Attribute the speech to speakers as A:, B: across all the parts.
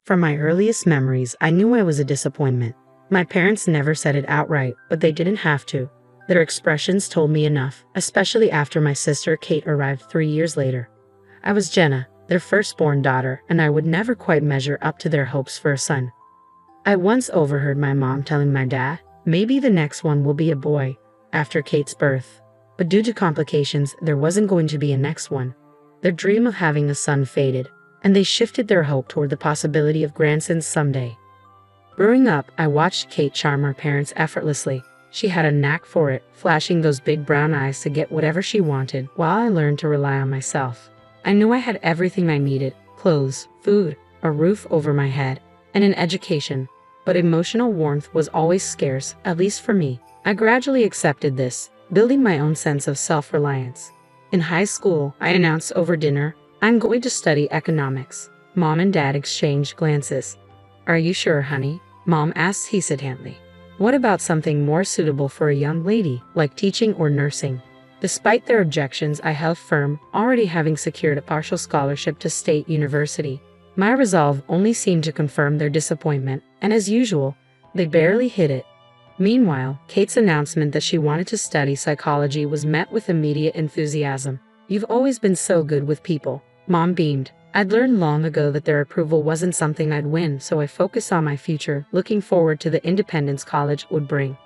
A: From my earliest memories, I knew I was a disappointment. My parents never said it outright, but they didn't have to. Their expressions told me enough, especially after my sister Kate arrived 3 years later. I was Jenna, their firstborn daughter, and I would never quite measure up to their hopes for a son. I once overheard my mom telling my dad, maybe the next one will be a boy, after Kate's birth. But due to complications, there wasn't going to be a next one. Their dream of having a son faded, and they shifted their hope toward the possibility of grandsons someday. Growing up, I watched Kate charm her parents effortlessly. She had a knack for it, flashing those big brown eyes to get whatever she wanted, while I learned to rely on myself. I knew I had everything I needed: clothes, food, a roof over my head, and an education. But emotional warmth was always scarce, at least for me. I gradually accepted this, building my own sense of self-reliance. In high school, I announced over dinner, "I'm going to study economics." Mom and Dad exchanged glances. "Are you sure, honey?" Mom asked hesitantly. "What about something more suitable for a young lady, like teaching or nursing?" Despite their objections, I held firm, already having secured a partial scholarship to State University. My resolve only seemed to confirm their disappointment, and as usual, they barely hid it. Meanwhile, Kate's announcement that she wanted to study psychology was met with immediate enthusiasm. "You've always been so good with people," Mom beamed. I'd learned long ago that their approval wasn't something I'd win, so I focused on my future, looking forward to the independence college would bring.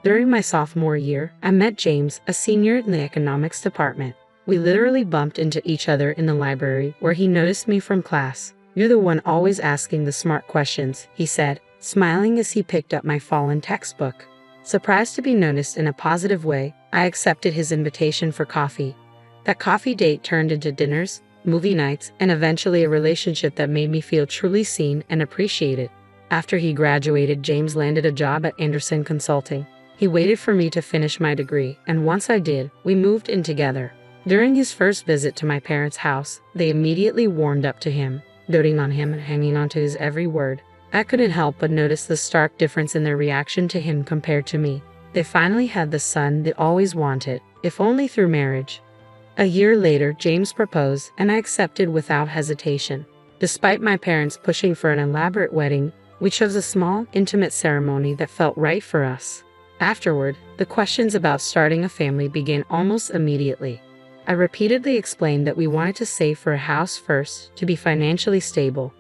A: During my sophomore year, I met James, a senior in the economics department. We literally bumped into each other in the library, where he noticed me from class. "You're the one always asking the smart questions," he said, smiling as he picked up my fallen textbook. Surprised to be noticed in a positive way, I accepted his invitation for coffee. That coffee date turned into dinners, movie nights, and eventually a relationship that made me feel truly seen and appreciated. After he graduated, James landed a job at Anderson Consulting. He waited for me to finish my degree, and once I did, we moved in together. During his first visit to my parents' house, they immediately warmed up to him, doting on him and hanging on to his every word. I couldn't help but notice the stark difference in their reaction to him compared to me. They finally had the son they always wanted, if only through marriage. A year later, James proposed, and I accepted without hesitation. Despite my parents pushing for an elaborate wedding, we chose a small, intimate ceremony that felt right for us. Afterward, the questions about starting a family began almost immediately. I repeatedly explained that we wanted to save for a house first, to be financially stable.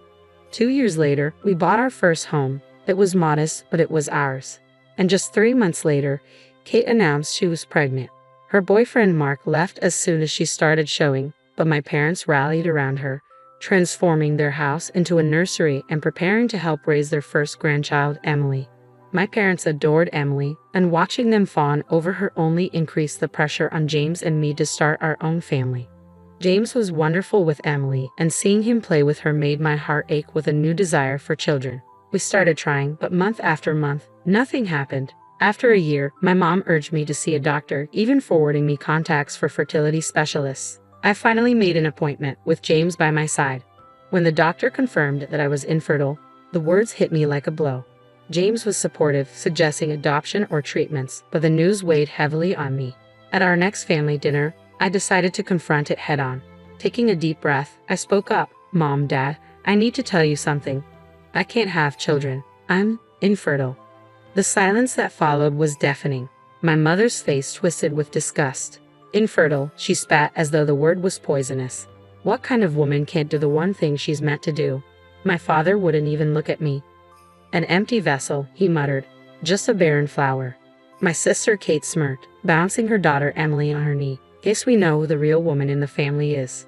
A: 2 years later, we bought our first home. It was modest, but it was ours. And just 3 months later, Kate announced she was pregnant. Her boyfriend Mark left as soon as she started showing, but my parents rallied around her, transforming their house into a nursery and preparing to help raise their first grandchild, Emily. My parents adored Emily, and watching them fawn over her only increased the pressure on James and me to start our own family. James was wonderful with Emily, and seeing him play with her made my heart ache with a new desire for children. We started trying, but month after month, nothing happened. After a year, my mom urged me to see a doctor, even forwarding me contacts for fertility specialists. I finally made an appointment, with James by my side. When the doctor confirmed that I was infertile, the words hit me like a blow. James was supportive, suggesting adoption or treatments, but the news weighed heavily on me. At our next family dinner, I decided to confront it head-on. Taking a deep breath, I spoke up. "Mom, Dad, I need to tell you something. I can't have children. I'm infertile." The silence that followed was deafening. My mother's face twisted with disgust. "Infertile," she spat as though the word was poisonous. "What kind of woman can't do the one thing she's meant to do?" My father wouldn't even look at me. "An empty vessel," he muttered. "Just a barren flower." My sister Kate smirked, bouncing her daughter Emily on her knee. "Guess we know who the real woman in the family is."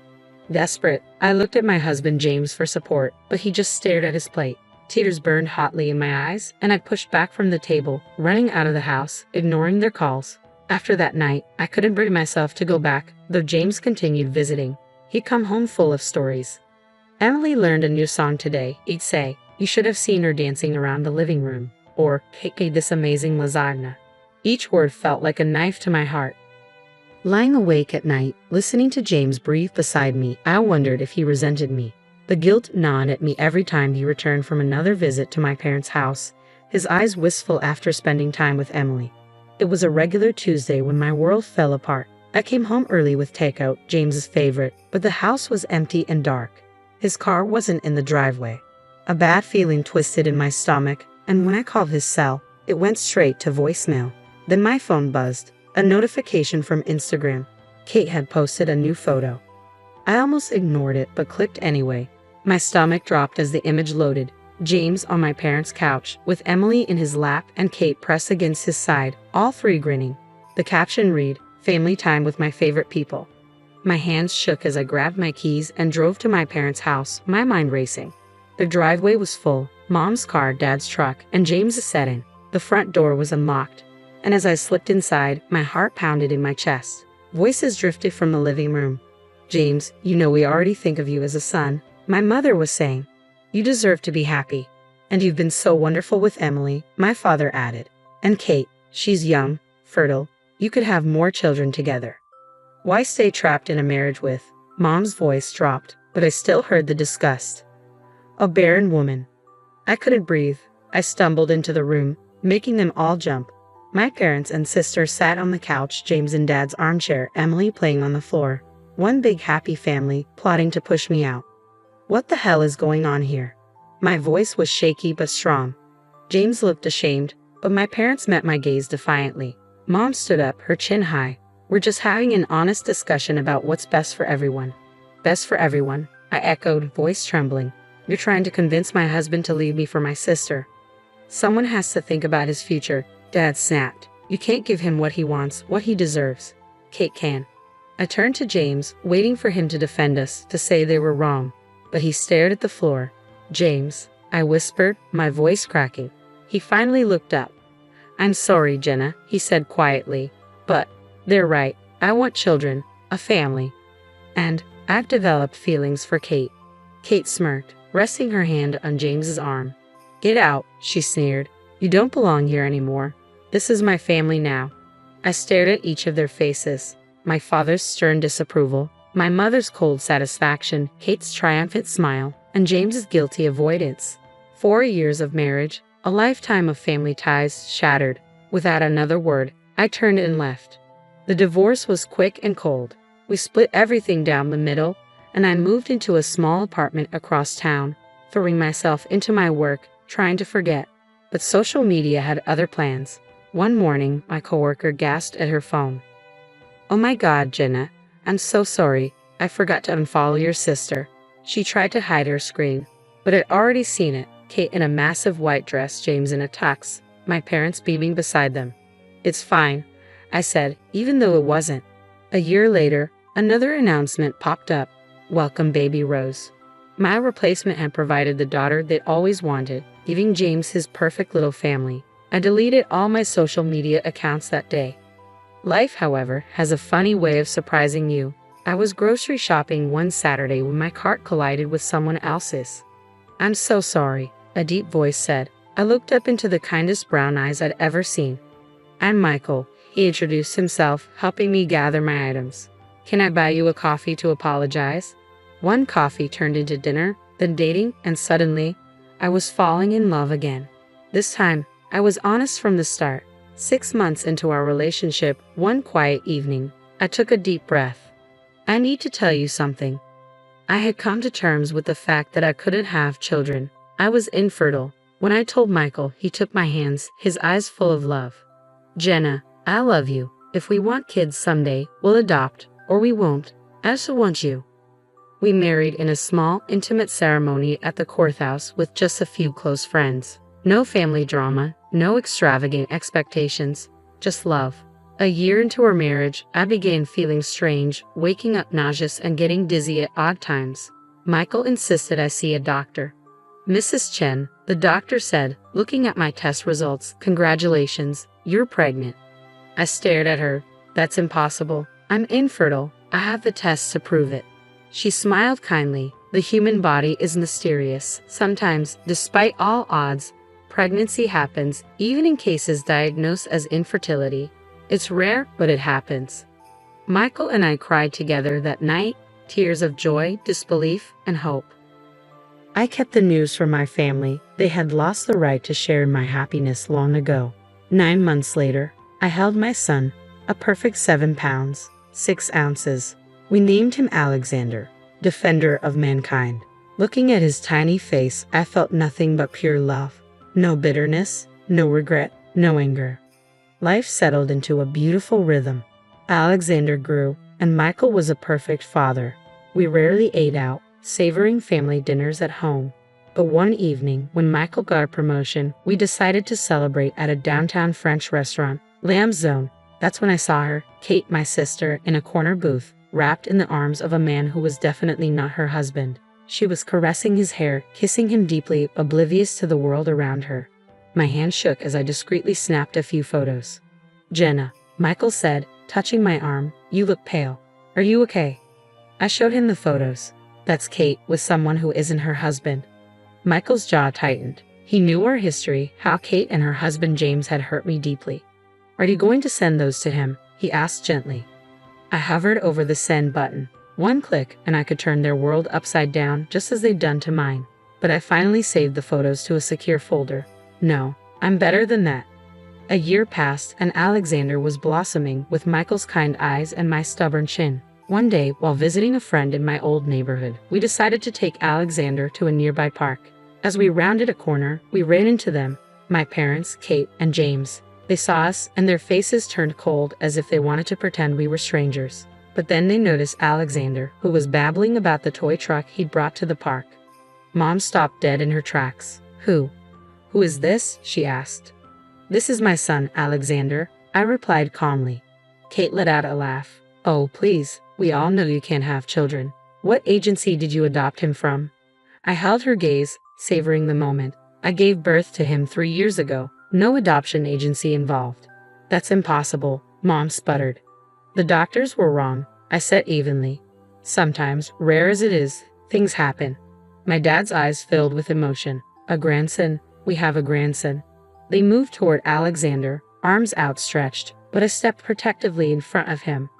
A: Desperate, I looked at my husband James for support, but he just stared at his plate. Tears burned hotly in my eyes, and I pushed back from the table, running out of the house, ignoring their calls. After that night, I couldn't bring myself to go back, though James continued visiting. He'd come home full of stories. "Emily learned a new song today," he'd say. "You should have seen her dancing around the living room." Or, "Kate made this amazing lasagna." Each word felt like a knife to my heart. Lying awake at night, listening to James breathe beside me, I wondered if he resented me. The guilt gnawed at me every time he returned from another visit to my parents' house, his eyes wistful after spending time with Emily. It was a regular Tuesday when my world fell apart. I came home early with takeout, James's favorite, but the house was empty and dark. His car wasn't in the driveway. A bad feeling twisted in my stomach, and when I called his cell, it went straight to voicemail. Then my phone buzzed. A notification from Instagram. Kate had posted a new photo. I almost ignored it but clicked anyway. My stomach dropped as the image loaded. James on my parents' couch, with Emily in his lap and Kate pressed against his side, all three grinning. The caption read, "Family time with my favorite people." My hands shook as I grabbed my keys and drove to my parents' house, my mind racing. The driveway was full, Mom's car, Dad's truck, and James's setting. The front door was unlocked, and as I slipped inside, my heart pounded in my chest. Voices drifted from the living room. "James, you know we already think of you as a son," my mother was saying. "You deserve to be happy. And you've been so wonderful with Emily," my father added. "And Kate, she's young, fertile. You could have more children together. Why stay trapped in a marriage with?" Mom's voice dropped, but I still heard the disgust. "A barren woman." I couldn't breathe. I stumbled into the room, making them all jump. My parents and sister sat on the couch, James in Dad's armchair, Emily playing on the floor. One big happy family, plotting to push me out. What the hell is going on here? My voice was shaky but strong. James looked ashamed, but my parents met my gaze defiantly. Mom stood up, her chin high. "We're just having an honest discussion about what's best for everyone." "Best for everyone," I echoed, voice trembling. "You're trying to convince my husband to leave me for my sister." "Someone has to think about his future," Dad snapped. "You can't give him what he wants, what he deserves. Kate can." I turned to James, waiting for him to defend us, to say they were wrong. But he stared at the floor. "James," I whispered, my voice cracking. He finally looked up. "I'm sorry, Jenna," he said quietly. "But they're right. I want children, a family. And I've developed feelings for Kate." Kate smirked, resting her hand on James's arm. "Get out," she sneered. "You don't belong here anymore. This is my family now." I stared at each of their faces. My father's stern disapproval, my mother's cold satisfaction, Kate's triumphant smile, and James's guilty avoidance. 4 years of marriage, a lifetime of family ties shattered. Without another word, I turned and left. The divorce was quick and cold. We split everything down the middle, and I moved into a small apartment across town, throwing myself into my work, trying to forget. But social media had other plans. One morning, my coworker gasped at her phone. "Oh my God, Jenna, I'm so sorry. I forgot to unfollow your sister." She tried to hide her screen, but I'd already seen it. Kate in a massive white dress, James in a tux, my parents beaming beside them. "It's fine," I said, even though it wasn't. A year later, another announcement popped up. "Welcome, baby Rose." My replacement had provided the daughter they'd always wanted, giving James his perfect little family. I deleted all my social media accounts that day. Life, however, has a funny way of surprising you. I was grocery shopping one Saturday when my cart collided with someone else's. "I'm so sorry," a deep voice said. I looked up into the kindest brown eyes I'd ever seen. "I'm Michael," he introduced himself, helping me gather my items. "Can I buy you a coffee to apologize?" One coffee turned into dinner, then dating, and suddenly, I was falling in love again. This time, I was honest from the start. 6 months into our relationship, one quiet evening, I took a deep breath. "I need to tell you something." I had come to terms with the fact that I couldn't have children. I was infertile. When I told Michael, he took my hands, his eyes full of love. "Jenna, I love you. If we want kids someday, we'll adopt, or we won't. I just want you." We married in a small, intimate ceremony at the courthouse with just a few close friends. No family drama, no extravagant expectations, just love. A year into our marriage, I began feeling strange, waking up nauseous and getting dizzy at odd times. Michael insisted I see a doctor. "Mrs. Chen," the doctor said, looking at my test results, "Congratulations, you're pregnant." I stared at her. "That's impossible. I'm infertile. I have the tests to prove it." She smiled kindly. "The human body is mysterious. Sometimes, despite all odds, pregnancy happens, even in cases diagnosed as infertility. It's rare, but it happens." Michael and I cried together that night, tears of joy, disbelief, and hope. I kept the news from my family. They had lost the right to share in my happiness long ago. 9 months later, I held my son, a perfect 7 pounds, 6 ounces. We named him Alexander, defender of mankind. Looking at his tiny face, I felt nothing but pure love. No bitterness, no regret, no anger. Life settled into a beautiful rhythm. Alexander grew, and Michael was a perfect father. We rarely ate out, savoring family dinners at home. But one evening, when Michael got a promotion, we decided to celebrate at a downtown French restaurant, Lamb Zone. That's when I saw her, Kate, my sister, in a corner booth, wrapped in the arms of a man who was definitely not her husband. She was caressing his hair, kissing him deeply, oblivious to the world around her. My hand shook as I discreetly snapped a few photos. "Jenna," Michael said, touching my arm, "you look pale. Are you okay?" I showed him the photos. "That's Kate with someone who isn't her husband." Michael's jaw tightened. He knew our history, how Kate and her husband James had hurt me deeply. "Are you going to send those to him?" he asked gently. I hovered over the send button. One click, and I could turn their world upside down just as they'd done to mine. But I finally saved the photos to a secure folder. No, I'm better than that. A year passed, and Alexander was blossoming with Michael's kind eyes and my stubborn chin. One day, while visiting a friend in my old neighborhood, we decided to take Alexander to a nearby park. As we rounded a corner, we ran into them, my parents, Kate, and James. They saw us, and their faces turned cold as if they wanted to pretend we were strangers. But then they noticed Alexander, who was babbling about the toy truck he'd brought to the park. Mom stopped dead in her tracks. Who is this?" she asked. "This is my son, Alexander," I replied calmly. Kate let out a laugh. "Oh, please, we all know you can't have children. What agency did you adopt him from?" I held her gaze, savoring the moment. "I gave birth to him 3 years ago. No adoption agency involved." "That's impossible," Mom sputtered. "The doctors were wrong," I said evenly. "Sometimes, rare as it is, things happen." My dad's eyes filled with emotion. "A grandson? We have a grandson." They moved toward Alexander, arms outstretched, but I stepped protectively in front of him.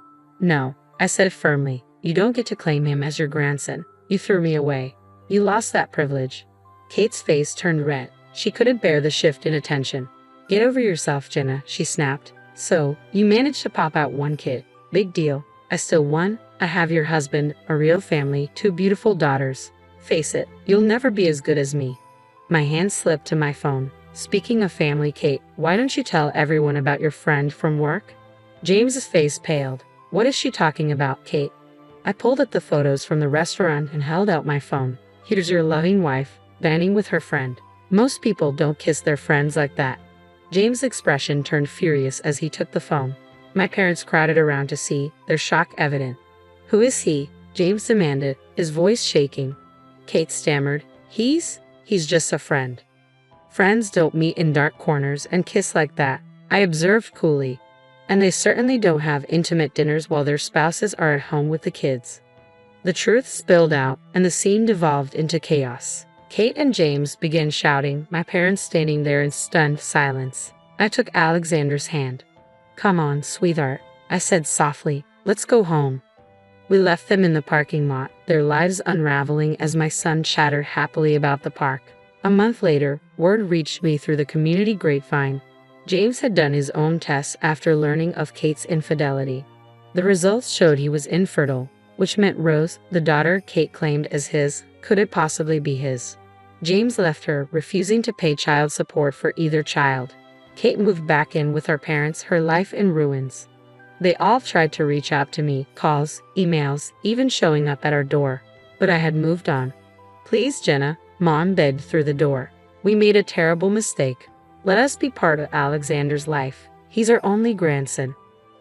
A: "No," I said firmly. "You don't get to claim him as your grandson. You threw me away. You lost that privilege." Kate's face turned red. She couldn't bear the shift in attention. "Get over yourself, Jenna," she snapped. "So, you managed to pop out one kid. Big deal. I still won. I have your husband, a real family, 2 beautiful daughters. Face it, you'll never be as good as me." My hand slipped to my phone. "Speaking of family, Kate, why don't you tell everyone about your friend from work?" James's face paled. "What is she talking about, Kate?" I pulled up the photos from the restaurant and held out my phone. "Here's your loving wife, dining with her friend. Most people don't kiss their friends like that." James' expression turned furious as he took the phone. My parents crowded around to see, their shock evident. "Who is he?" James demanded, his voice shaking. Kate stammered, He's just a friend." "Friends don't meet in dark corners and kiss like that," I observed coolly. "And they certainly don't have intimate dinners while their spouses are at home with the kids." The truth spilled out, and the scene devolved into chaos. Kate and James began shouting, my parents standing there in stunned silence. I took Alexander's hand. "Come on, sweetheart," I said softly. "Let's go home." We left them in the parking lot, their lives unraveling as my son chattered happily about the park. A month later, word reached me through the community grapevine. James had done his own tests after learning of Kate's infidelity. The results showed he was infertile, which meant Rose, the daughter Kate claimed as his, couldn't possibly be his. James left her, refusing to pay child support for either child. Kate moved back in with our parents, her life in ruins. They all tried to reach out to me, calls, emails, even showing up at our door. But I had moved on. "Please, Jenna," Mom begged through the door. "We made a terrible mistake. Let us be part of Alexander's life. He's our only grandson."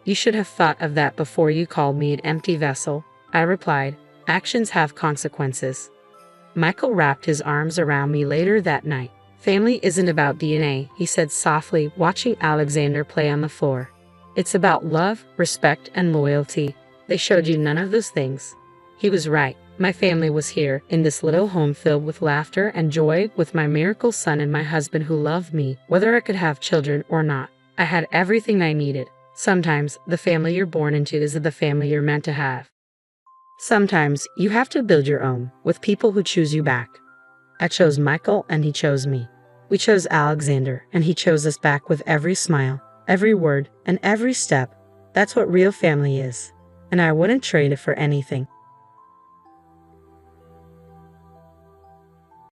A: "You should have thought of that before you called me an empty vessel," I replied. "Actions have consequences." Michael wrapped his arms around me later that night. "Family isn't about DNA," he said softly, watching Alexander play on the floor. "It's about love, respect, and loyalty. They showed you none of those things." He was right. My family was here, in this little home filled with laughter and joy, with my miracle son and my husband who loved me, whether I could have children or not. I had everything I needed. Sometimes, the family you're born into isn't the family you're meant to have. Sometimes, you have to build your own, with people who choose you back. I chose Michael, and he chose me. We chose Alexander, and he chose us back with every smile, every word, and every step. That's what real family is. And I wouldn't trade it for anything.